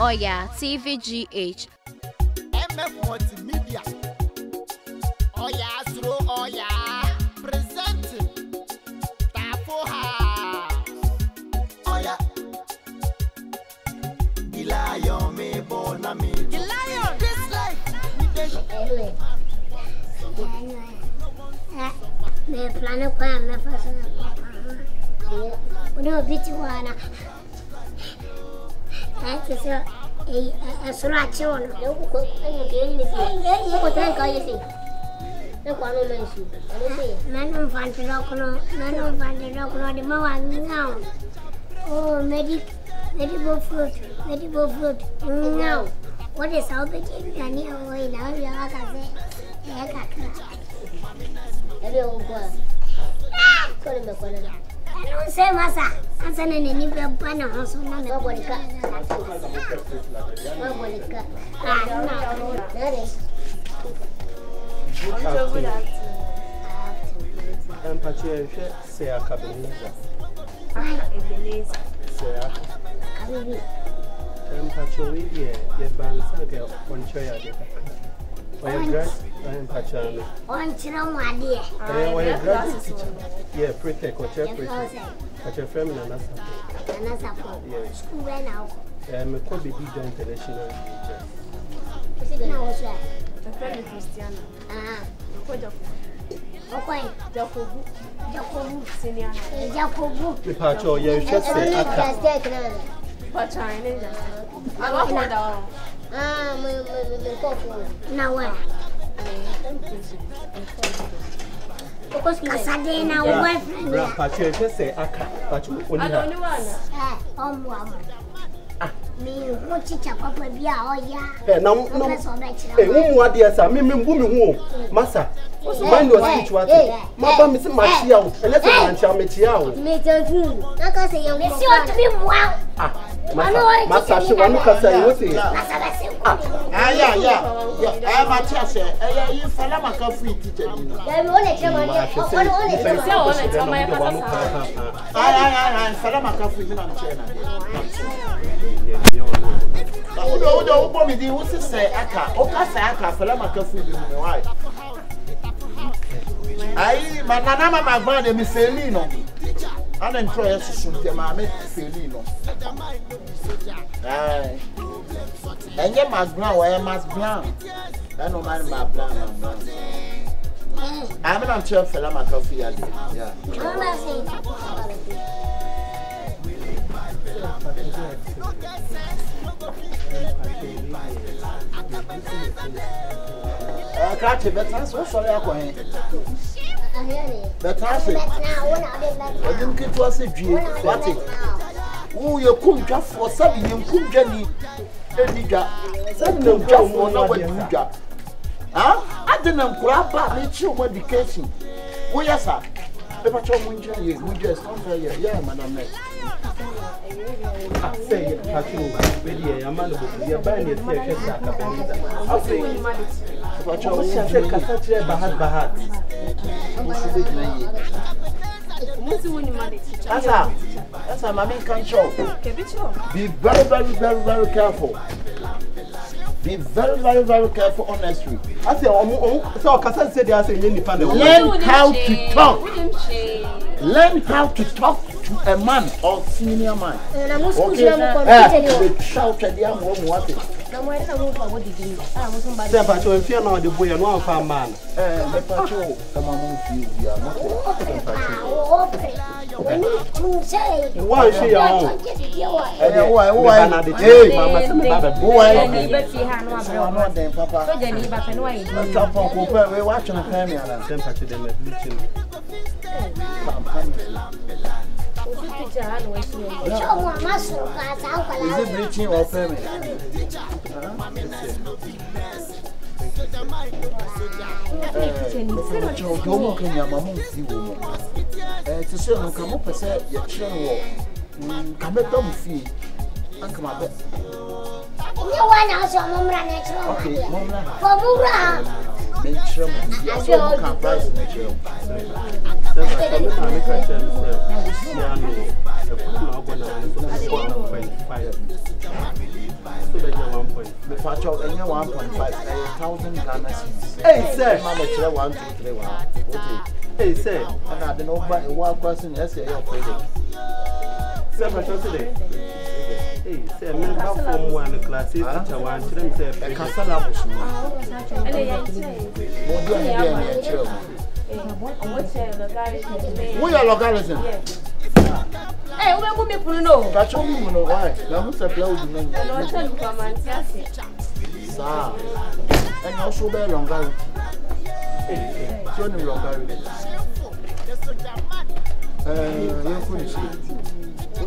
Oya TVGH. MF Multimedia. Oya Astro Oya presenting Tafo House. Oya the lion me born a me. The lion this life Anyway. Me plan kwa me fasa. Uno biti wana. Ati so sura chono. Leo ko ayo geli ni. Ko tan ka yesi. Le kwa no mensu. Manu fantiro kono de mawanga. Oh, medical fruit. No. What is our big Danny away now? You are I don't say massa. I'm sending a new banner house on the body cut. Yeah, pre-tech or your family and that's school right now. I'm called the big international teacher. The friend Christiana. Okay. Jacobu senior. Jacobu. The patcho, you just say, But China. I want one down. Now what? Because Casadena wife. Patcho, you just say, Patcho, only one. Me, what teacher, Papa, be all ya. No, what dear, sir, me, woman, Massa. Mind your speech, what? Mamma, Miss Marcia, and let's go and Michiao. Like I say, you want to be well. Massa, she won't say, what's it? Yeah. I'm a teacher. You Salamaka free teacher. I Salamaka free Odo say aka Salamaka free why? Ai manana mama van me felino. An employer sunte ma me felino. Ai. Enye masbran wa masbran. Dat no man ma plan. I'm not sure Salamaka free ade. Yeah. Catch it, but that's what sorry I can. But I didn't get to us a dream. What it? Oh, you could just for something you could Jenny. Something just for no way you got. Huh? I didn't grab back the education. Oh, yes, sir. Pepper Chom we just come here. Yeah, madam. I say, Patcho, a man of your band is here. I say, Patcho, Bahat. That's a mammy can show. Be very careful. Be very careful on the street. I say, so Cassan said, I say, learn how to talk. Learn how to talk to a man or senior man. Okay, shout at the young woman. What is Patcho, if you're not the boy and one farm man, Patcho, come on, you are not. Why she on? Is it bleaching or permanent? To say, no, come up and say, your children come back to me. And come up. You want also Mumra next room? Okay, Mumra. For Mumra. Make sure you can price nature. Hey, sir. Mama, 1, 2, 3, 1. Hey, sir. And I don't know why one person has a credit. Hey, sir, member from one class, teacher one, to themselves, a Casalabus. We are localism. Hey, we will be put no. That's all you know why. Now, who's a blow? And also bear longer. Johnny longer.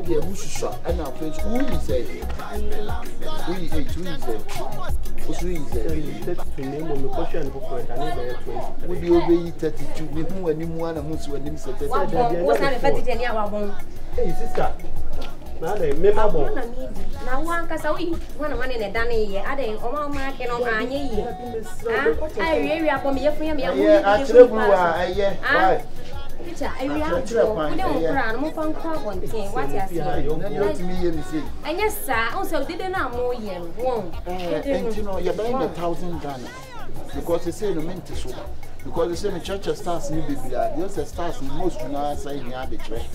The bush shot and our French who is it? We ate to name on the question for it. Would you obey 32 with whom anyone and who's when him said that? Hey, sister. Now they memorable. Now one cast away one in a danny, adding all marking on my ye. I really are from your family. Yeah, actually, I and yes, sir, also didn't know more yen. And you know, you're buying 1,000 Ghana because they say no meant to so. Because they say the church stars new baby, just the stars in most to now say in the church.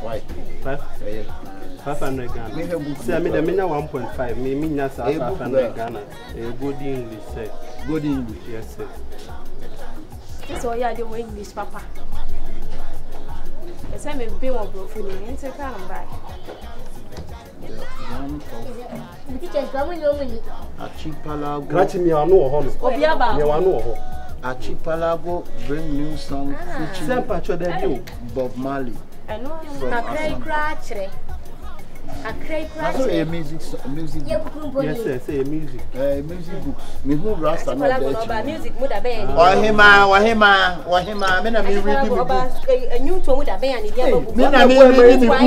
Why? 500 Ghana. Say, I mean, the mina 1.5. Me, mina 500 Ghana. Good English, sir. Good English, yes, sir. This all you do English, Papa. The same as being of broken in the car and back. Archipelago bring new song featuring Bob Marley. I know a cray cratch. A cray cratch. A music. Yes, say music. Music books. Me who rasta no music would have been. Wahima. Me na me reading book. A new to would have been. Me na me reading book.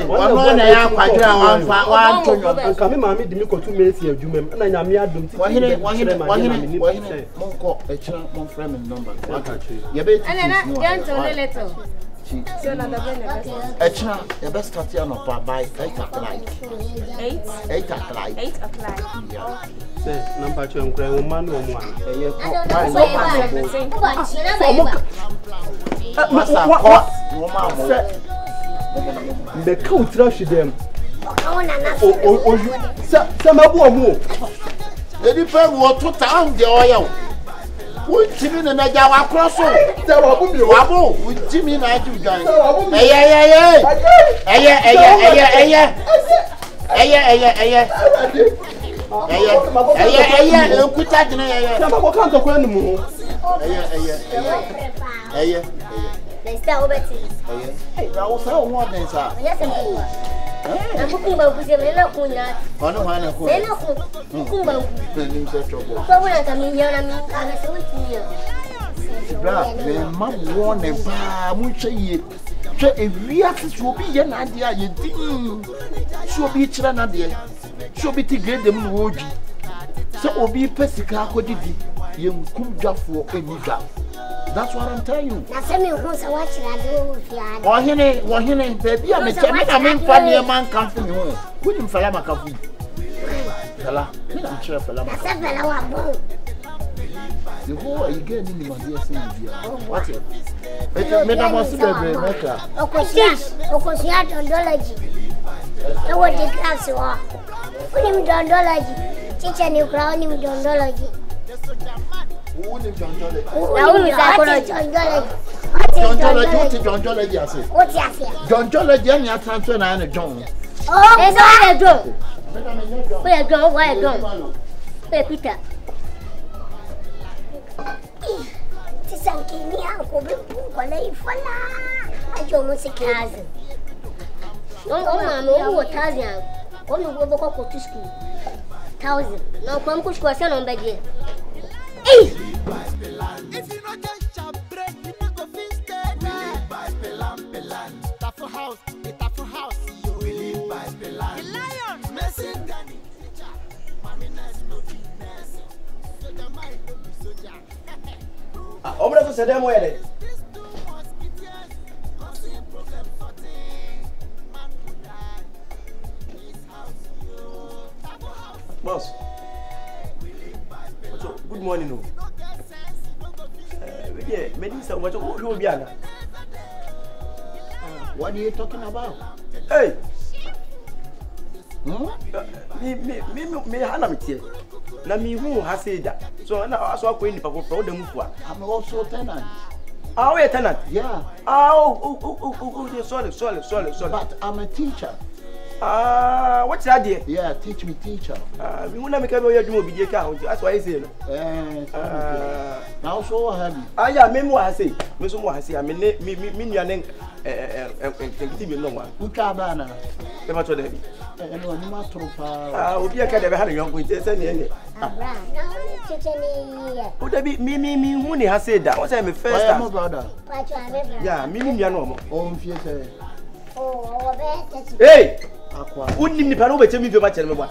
One na ya kwadra one tonyo. Anka me ma me di me ko 2 minutes ya adwuma na nya me adom ti. Wahine monko echira mon friend number. Ya be ti. Echira, you best start here no by 8 o'clock. 8 o'clock. 8 o'clock. Yeah. Say, number 2 nkra wo man wo mo an. The cow trash them. Some abu. The different water town the oil. What Jimmy and I are cross? Wabo, with Jimmy and I do join. I'm looking about the Lena. On one of them. So when I come in here, I'm going to Mum warn a bar, which a react will be an idea. You think she'll be Chilanadia. She'll be to get them wood. So will be Pessica, what did you come just for any job? That's what I'm telling you. That's me who's watching. I do. Wahine, baby, I'm in funny a man come from you. Wouldn't Falama come? Fella, I'm sure Falama. The whole you get in the Madia saying, what it? It's made a possible maker. Okosia Dondology. No what the class you are. Put him Dondology. Teacher new crown him Dondology. Who is John Jolly? John Jolly, I say. What's that? John Jolly, Jenny, I transfer and John. Oh, it's all a drum. Where a drum, where a drum. Where Peter. This uncle, me, uncle, when I fall, I don't see cousin. No, what cousin? Only go to school. 1,000. No, come push question on bed. If you not get your bread, you not go fist it. We buy pelan. That's for house. say them where boss. Good morning, no. Yeah, medicine. What will be Anna? What are you talking about? Hey. Me hana me tie. Na me hu ha say that. So na aso akwa ni papa for dem fu a. I'm also a tenant. Ah, we tenant. Yeah. Oh, sorry. But I'm a teacher. What's that there? Yeah, teach me teacher. Me wanna make a you be dey ka. That's why I say no. Now so what have you? Yeah, me mo ha say. Me so mo ha say. Me nuane tenkiti bi no wa. Uka bana. E ma to dey. No, ni ma tropa. Obi aka dey be ha no yon ko say ne ne. Abra, na only chicheni here. O dey be me hu ne ha say that. What say me first time? My brother. Yeah, me nuane no. O mfie say. Oh, hey! Akwa. Uni ni pa no be temi fi ba chere me bwa.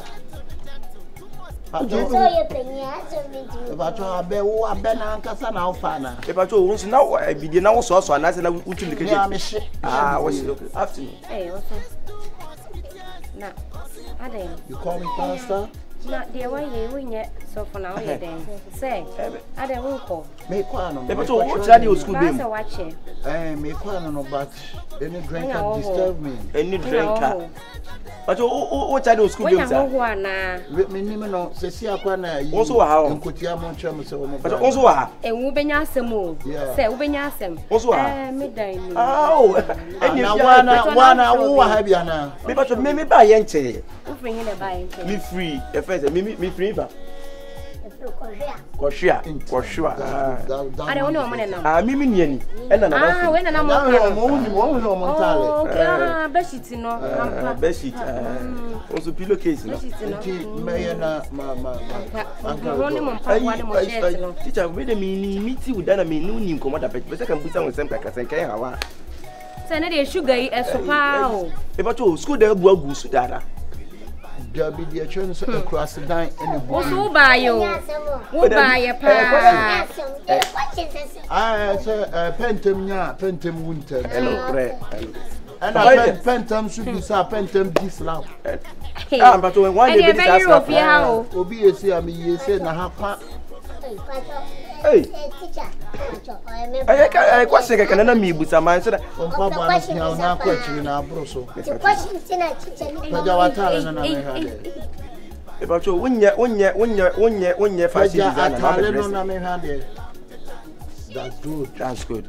So you penya so me. E ba cho abe wo abe na nkasa na ofa na. E ba cho wo nso na bidie na wo so na se na utu ni keje. Yeah, me she. Wo she okay. Afternoon. Hey, what's up? Na. Ade. You call me pastor? Na de wa ye wo nye so for na wo ye den. Say. Ade wo ko. Me kwa no. E ba cho wo try the school dem. Pastor wache. Me kwa no but any drink can disturb me. Any drinker. But o try the school dem sir. Wo ya na. Me ni me no se si akwa na yi. Wonso wa ha o. Nkotia mo nche mo se wo mo. But wonso wa ha. Wo benya asem o. Say wo benya asem. Wonso wa ha. Me dan ni. Eni wana wo wa ha bia na. Me ba cho me ba ye nche. Wo free ni le ba ye nche. Me free. E first me free ba. Koshia. Ade woni o mo ne nam. Me nuani. E na na. We na na mo. Wo mo ntale. Okay, bedsheet no. Bedsheet. Also pillowcase no. Ti me na ma. Roni mo pa wa de mo shirt no. Teacher, we de me meet with Dana me no nim komoda pet. Be say kan busa won sem kaka sen kan hawa. Say na de sugar yi esopa o. E ba to school de abu agu su dada. Dabi de chen so across the dine any boy. Wo ba yo. Wo ba ye pa. Say pentem nya, pentem winter. Hello, pre. And I pentem should be sa pentem this love. But when one day be this obi e say am ye say na ha kwa. Hey, teacher. I question can na me busa man so that on pa bwa na na kwa chiri na abro so. The question tina teacher ni. Na ja watale na me ha de. E ba cho wonye fashion designer na be dress. Na me ha de. That's good.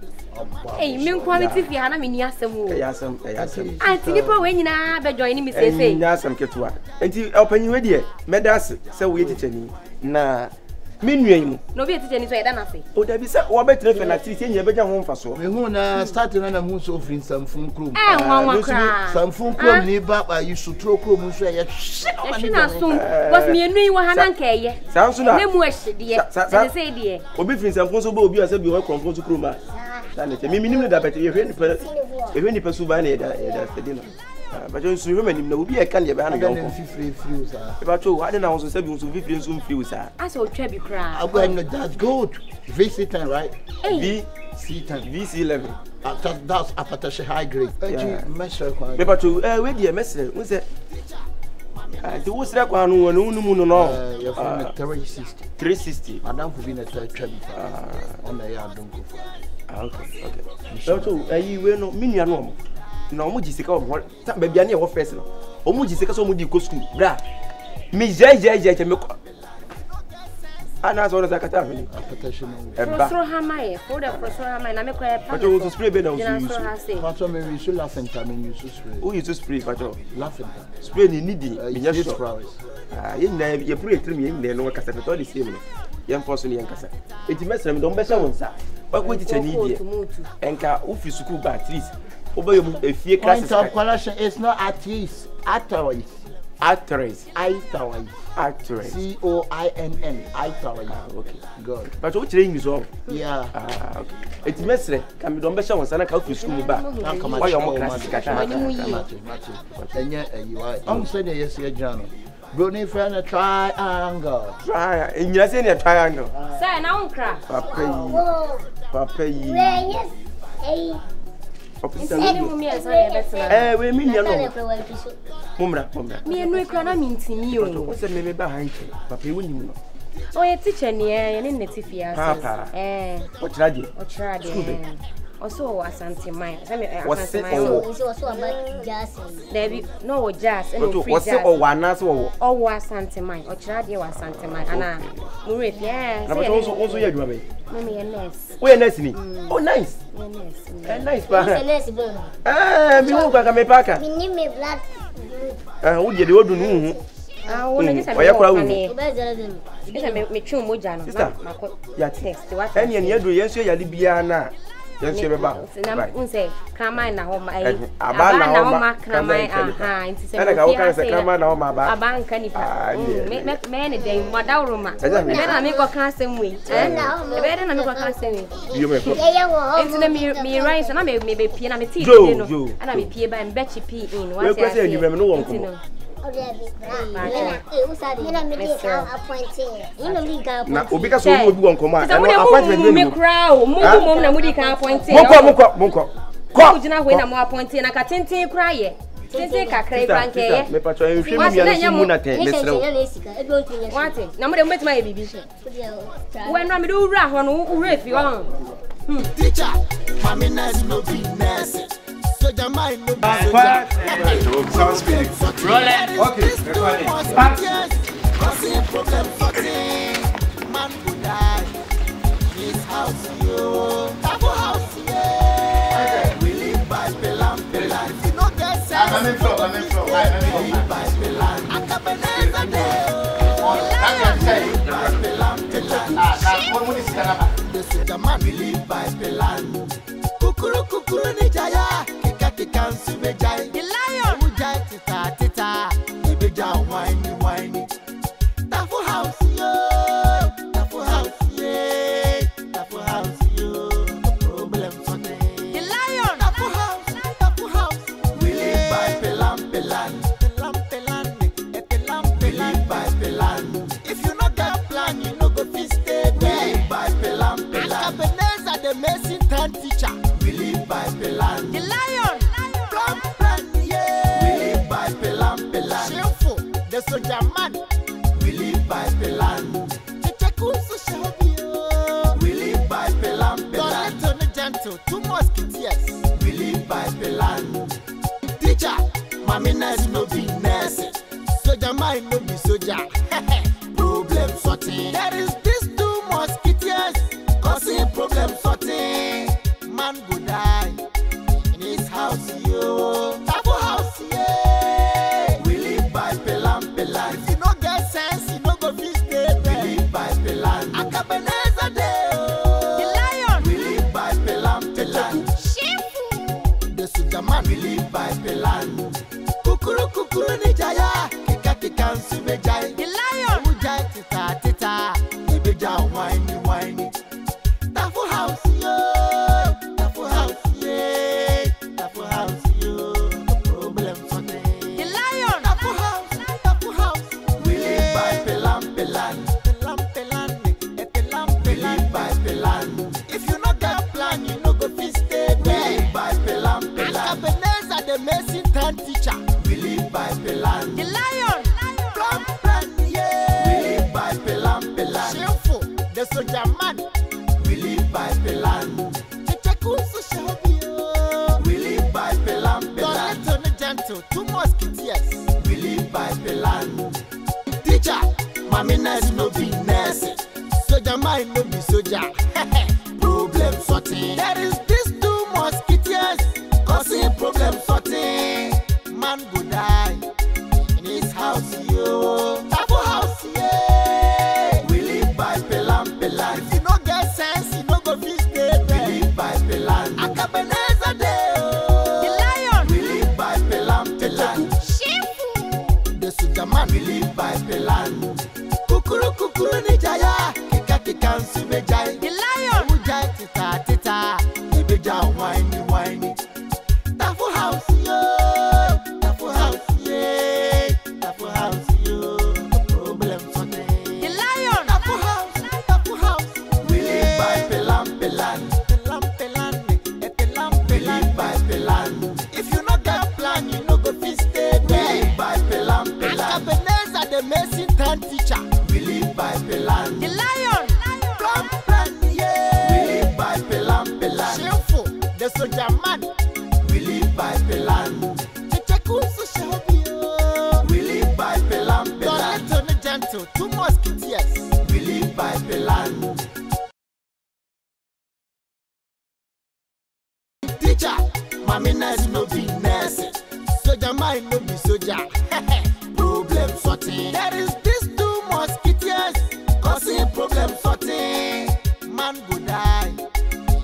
Hey, me quality fi hana me ni asem o. Yasem. Anti ni po we nyina be join me say say. Yasem ketua. Enti opanyi we de medase say we teacher ni na me nuan mu. No be teacher ni so e da na fe. O da bi say wo be tire fe na tiri say nya be ja ho mfa so. Me hu na start na hu so free samfun krom. Nwa kra. Samfun krom ni ba you sutro krom so ye hwe na so was me enu wo hana nka ye. Samso na. Na mu ahye de. Say de. Obi free samfun so ba obi ase bi wo konfront krom ma. Sanete me minim da bete ye hwe ni pesu ba na ye da stedi no. But you see women in the will be a can you ban again free sir. But you I don't know so say you so free so free sir. As o trebi cry. I'm going that's good. VC10 right? VC11. That's Apatashe high grade. Measure kwa. But you we dey measure we say the was that one no. You're from 360. Madam for being a trebi. On the yard don't go for. Okay. But you we no minia no. Na omo jisika o ta ba bia na e wo first no omo jisika so omo di go school bra me je me ana so na zakata afini professor hamaye for the professor hamaye na me ko e pa to spray be na use pato me we should laugh and time use spray who use spray pato laughing spray ni need me nya so flowers ye na ye pray trim ye na no kasa to the same no ye mfoso ni ye kasa enti mesra me don be sha won sa wa ko teacher ni die enka office school ba at least over your fee classes. Point of correction is not artist, actress. Actress. COINN. Actress. Okay. Good. But what training is all? Yeah. Okay. It's messy. Can be done better when Sana comes to school back. Why your more classes? You are. I'm saying yes, you're John. Brony friend a triangle. Try. And you're saying a triangle. Say, now cry. Papa yi. Yes. Hey. We mean you know. Mumra. Me no ekura na mintimi o. What's the name ba han che? Papa you know. Oh, ye teacher ni ye ne tifia. Papa. Ochirade. Also Asante Mine. What's it? Also about jazz. There no jazz and free jazz. What's it? One as well. Oh, Asante Mine. Ochirade was Asante Mine. Ana. Mure yeah. Na but also you do me. Mommy nurse. We nurse ni. Oh nice. Nurse. Nice pa. Nurse bo. Mi wo kwa me paka. Mi ni me black. Wo je de odu nu. Wona je say. Oya kura wu. Esa me twu moja no. Mako. Ya text. Eni eni edu yenso ya de bia na. Yenso be ba. Na unse krama na ho ma ai. Aba na ho ma krama aha nti se. Ena ka wo kan se krama na ho ma ba. Aba nka ni pa. Me ne den madawro ma. Me na me ko kan asem we. Ebe na me ko kan asem we. Yo me ko. Enti na me rise na me be pie na me ti no. Ana me pie ba me be chi pie in. We ko se ni me no won ko. Na obi ka so wo obi won koma na appointment me crowd mum na mudi ka appointment monko ko jina ho na mo appointment na ka tenten kra ye tenten kakra branke ye me pacho en hwe mi ya mu na ten mesrew wate na mo de metima ye bibi we no me do wura ho no wura fi ho teacher mami nurse no be nurse. Soja mind no be sound speed. Roll it. Okay, problem man go die. This house yo. Tapo house yeah. We live by pelam. If you no get sense. I'm in flow. We live by pelam. Akabeneza de. I can say. The soja man we live by pelam. Kukuru ni jaya. Kika subejai. The lion. Ujai tita. Ibeja whiny. Tafu house yo. Problem for me. The lion. Tafu house. We live by pelam. We live by pelam. If you not got plan, you no go fit stay there. We live by pelam. Akabeneza the Mason town teacher. We live by pelam. The lion. Plan, yeah. We live by pelam. Shameful. The soldier man. We live by pelam. We live by pelam. Don't let gentle. 2 musketeers. We live by pelam. Teacher, mommy nurse no be nurse. Soldier man no be soldier. Problem sorting. There is this 2 musketeers causing problem sorting. Man go die in his house yo. Tapo house yeah. We live by pelam. If you no get sense, you no go fit stay there. We live by pelam. Akabeneza de. The lion. We live by pelam. Shameful. The soldier man. We live by pelam. Kukuru ni jaya. Kika subejai. The lion. Ujai tita. Ibeja whiny. Tafu house yo. Problem for me. The lion. Tafu house. We live by pelam. We live by pelam. If you not got plan, you no go fit stay there. We live by pelam. Akabeneza the Mason town teacher. We live by pelam. The lion. Plan, yeah. We live by pelam. Shameful. The soldier man. We live by pelam. We live by pelam. Don't let gentle. 2 musketeers. We live by pelam. Teacher, mommy nurse no be nurse. Soldier man no be soldier. Problem sorting. There is this 2 musketeers causing problem sorting. Man go die in his house yo. Tapo house yeah. We live by pelam. If you no get sense, you no go fit stay there. We live by pelam. Akabeneza de. The lion. We live by pelam. Shameful. The soldier man. We live by pelam. Kukuru ni jaya. Kika subejai. The lion. Ujai tita. nurse no be nurse. Soldier mind no be soldier. Problem sorting. There is this two mosquitoes causing problem sorting. Man go die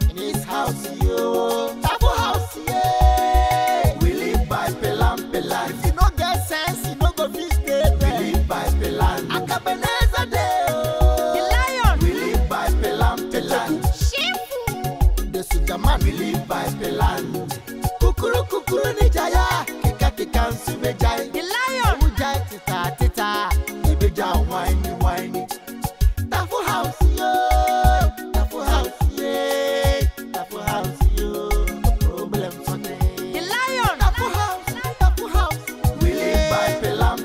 in his house, yo. Tapo house, yeah. We live by pelan. If you no get sense, you no go fit stay there. We live by pelan. Akabeneza day, oh. The lion. We live by pelan. Shameful. The soldier man. We live by pelan. Kukuru ni jaya. Kika nsubejai. The lion. Ujai tita. Ibeja whiny. Tapo house, yo. Tapo house, yeah. Tapo house, yo. Problem sorting. The lion. Tapo house. We live by pelan.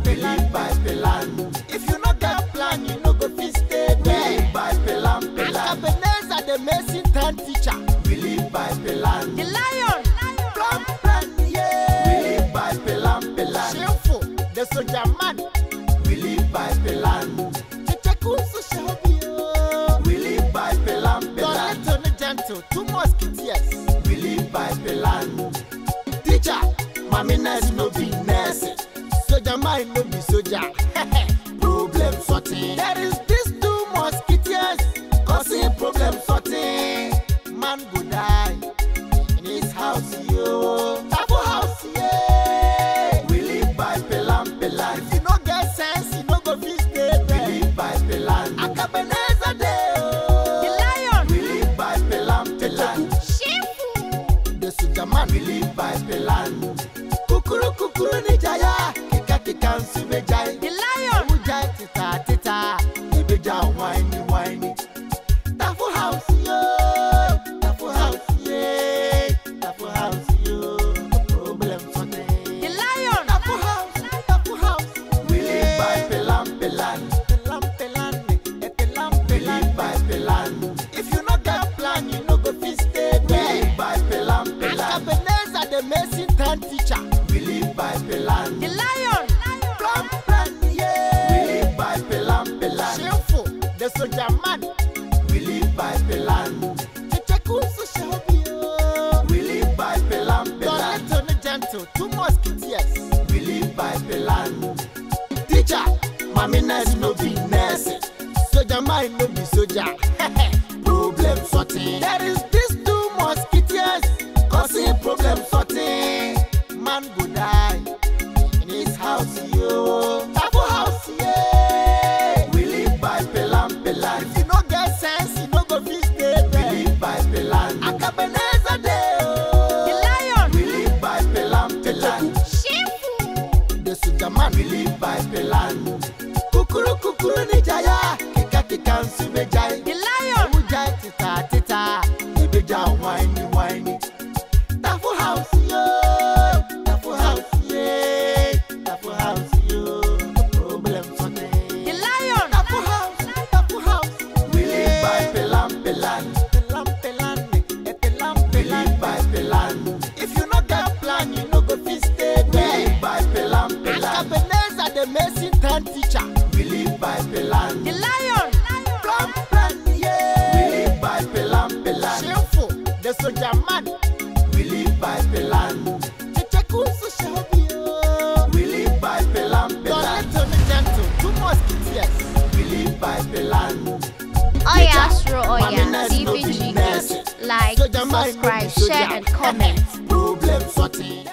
We live by pelan. If you no get plan, you no go fit stay there. We live by pelan. Akabeneza the Mason time teacher. We live by pelan. The lion. Plan, yeah. We live by pelan. Shameful, the soldier man. We live by pelan. We live by pelan. Don't gentle, two mosquitoes. We live by pelan. Teacher, mommy nurse no be nurse. Soldier mind no be soldier. Problem sorting. There is this two mosquitoes causing problem sorting. Man go die in his house, yo. Tapo house, yeah. We live by pelan. If you no get sense, you no go fit stay there. We live by pelan. Akabeneza day, oh. The lion. We live by pelan. Shameful. The soldier man. We live by pelan. Kukuru ni jaya. Kika nsubejai. The lion. Ujai tita. Ibeja whiny. Tapo house, yo. Tapo house, yeah. Tapo house, yo. Problem sorting. The lion. Tapo house. We live by pelan. We live by pelan. If you no get plan, you no go fit stay there. We live by pelan. Akabeneza the Mason time teacher. We live by pelan. The lion. Plan, yeah. We live by pelan. Shameful, the soldier man. We live by pelan. We live by pelan. Don't gentle, two mosquitoes. We live by pelan. Teacher, mommy nurse no be nurse. Soldier mind no be soldier. Problem sorting. There is this two mosquitoes causing problem sorting. Man go die in his house, yo. Tapo house, yeah. We live by pelan. If you no get sense, you no go fit stay there. We live by pelan. Akabeneza day, oh. The lion. We live by pelan. Shameful. The soldier man. We live by pelan. Kukuru ni jaya. Kika nsubejai. The lion. Ujai tita. Ibeja whiny. Tapo house, yo. Tapo house, yeah. Tapo house, yo. Problem sorting. The lion. Tapo house. We live by pelan. We live by pelan. If you no get plan, you no go fit stay there. We live by pelan. Akabeneza the Mason time teacher. We live by pelan. The lion. Plan, yeah. We live by pelan. Shameful, the soldier man. We live by pelan. We live by pelan. Don't gentle, two mosquitoes. We live by pelan. Oya, CVGH. Like, subscribe, share, and comment. Problem sorting.